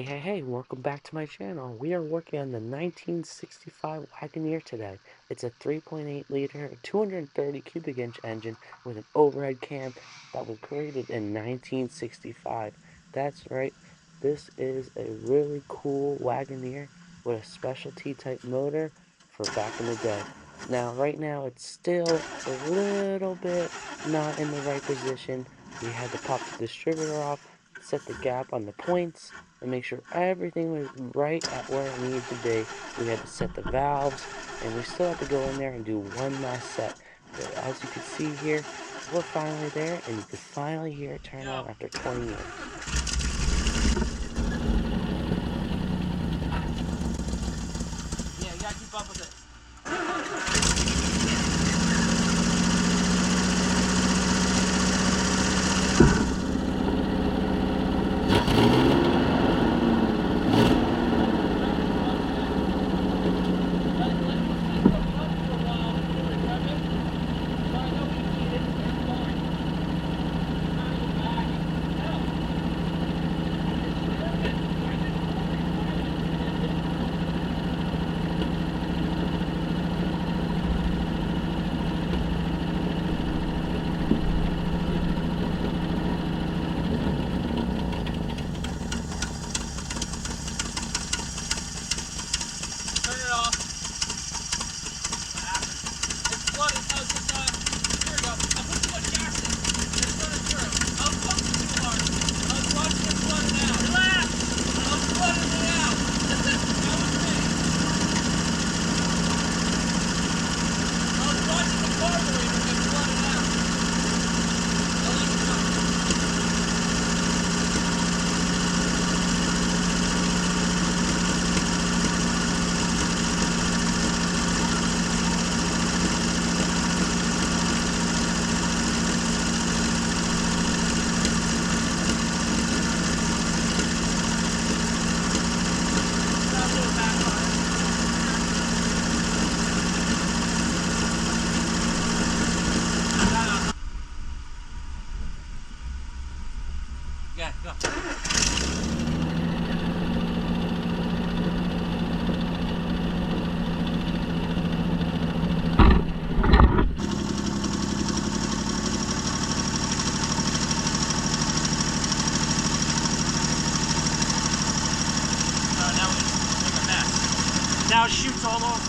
Hey, welcome back to my channel. We are working on the 1965 Wagoneer today. It's a 3.8 liter, 230 cubic inch engine with an overhead cam that was created in 1965. That's right, this is a really cool Wagoneer with a specialty type motor for back in the day. Now, right now, it's still a little bit not in the right position. We had to pop the distributor off, set the gap on the points, and make sure everything was right at where it needed to be. We had to set the valves, and we still had to go in there and do one last set. But as you can see here, we're finally there, and you can finally hear it turn on after 20 years. Yeah, you gotta keep up with it. Turn it off. What happened? It's flooded. Oh, it's just, here we go. I put too much gas in. It's running through. I was pumping too hard. I was watching it flooding out. Relax! I was flooding it out. That was me. I was watching the carburetor get flooded out. Now let it go. Yeah, go. Now we make a mess. Now it shoots all over.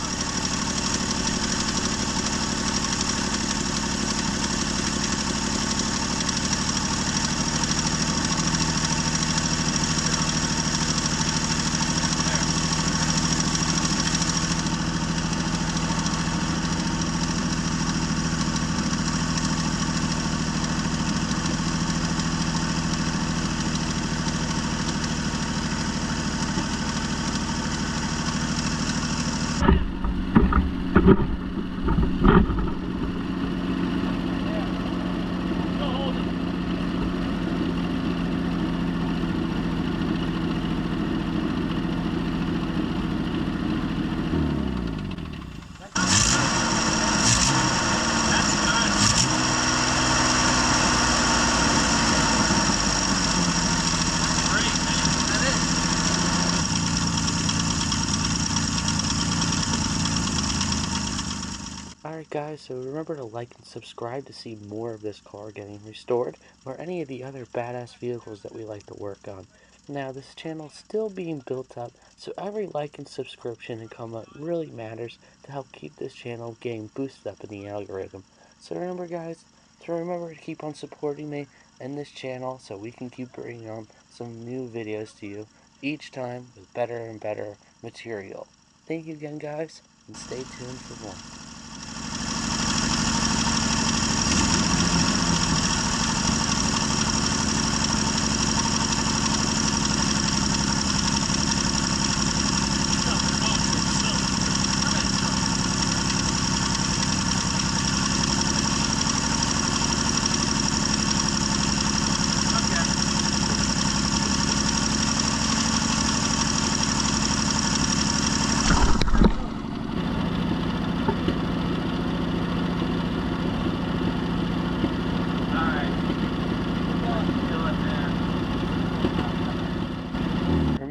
Alright guys, so remember to like and subscribe to see more of this car getting restored, or any of the other badass vehicles that we like to work on. Now, this channel is still being built up, so every like and subscription and comment really matters to help keep this channel getting boosted up in the algorithm. So remember guys, to keep on supporting me and this channel so we can keep bringing on some new videos to you each time with better and better material. Thank you again guys, and stay tuned for more.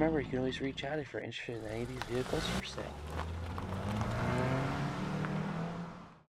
remember, you can always reach out if you're interested in any of these vehicles for sale.